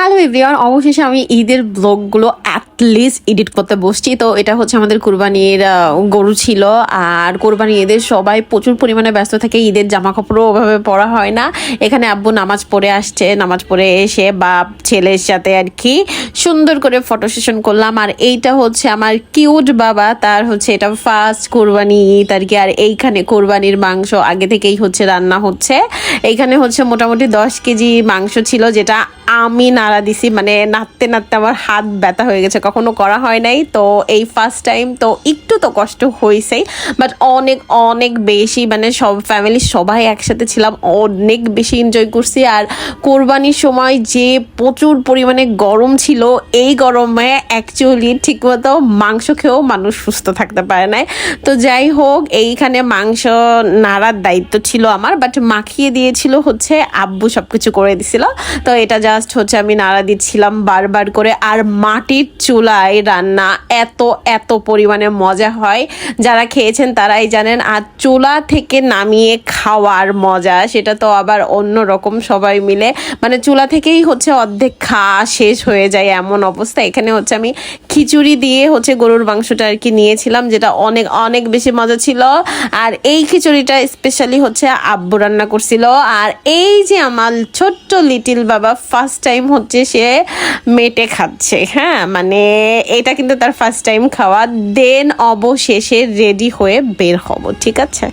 Hello everyone, অবশেষে আমি ঈদের ব্লগগুলো অ্যাটলিস্ট এডিট করতে বসছি। তো এটা হচ্ছে আমাদের কোরবানির গরু ছিল। আর কোরবানি ঈদের সবাই প্রচুর পরিমাণে ব্যস্ত থাকে, ঈদের জামা কাপড়ও ওভাবে পরা হয় না। এখানে আব্বু নামাজ পড়ে আসছে, নামাজ পড়ে এসে বাপ ছেলের সাথে আর কি সুন্দর করে ফটো সেশন করলাম। আর এইটা হচ্ছে আমার কিউট বাবা, তার হচ্ছে এটা ফার্স্ট কোরবানি ঈদ আর কি। আর এইখানে কোরবানির মাংস আগে থেকেই হচ্ছে রান্না হচ্ছে। এইখানে হচ্ছে মোটামুটি 10 কেজি মাংস ছিল, যেটা আমি নাড়া দিছি, মানে নাড়তে নাড়তে আমার হাত ব্যথা হয়ে গেছে, কখনো করা হয় নাই। তো এই ফার্স্ট টাইম, তো একটু তো কষ্ট হয়েছেই, বাট অনেক অনেক বেশি, মানে সব ফ্যামিলি সবাই একসাথে ছিলাম, অনেক বেশি এনজয় করছি। আর কোরবানির সময় যে প্রচুর পরিমাণে গরম ছিল, এই গরমে অ্যাকচুয়ালি ঠিকমতো মাংস খেয়েও মানুষ সুস্থ থাকতে পারে নাই। তো যাই হোক, এইখানে মাংস নাড়ার দায়িত্ব ছিল আমার, বাট মাখিয়ে দিয়েছিল হচ্ছে আব্বু, সব কিছু করে দিছিল। তো এটা জাস্ট হচ্ছে আমি নাড়া দিচ্ছিলাম বারবার করে। আর মাটির চুলায় রান্না এত এত পরিমাণে মজা হয়, যারা খেয়েছেন তারাই জানেন। আর চুলা থেকে নামিয়ে খাওয়ার মজা সেটা তো আবার অন্য রকম, সবাই মিলে মানে চুলা থেকেই হচ্ছে অর্ধেক খাওয়া শেষ হয়ে যায় এমন অবস্থা। এখানে হচ্ছে আমি খিচুড়ি দিয়ে হচ্ছে গরুর মাংসটা আর কি নিয়েছিলাম, যেটা অনেক অনেক বেশি মজা ছিল। আর এই খিচুড়িটা স্পেশালি হচ্ছে আব্বু রান্না করছিল। আর এই যে আমার ছোট্ট লিটিল বাবা ফার্স্ট টাইম হচ্ছে সে মেটে খাচ্ছে, হ্যাঁ মানে এটা কিন্তু তার ফার্স্ট টাইম খাওয়া। দেন অবশেষে রেডি হয়ে বের হব, ঠিক আছে।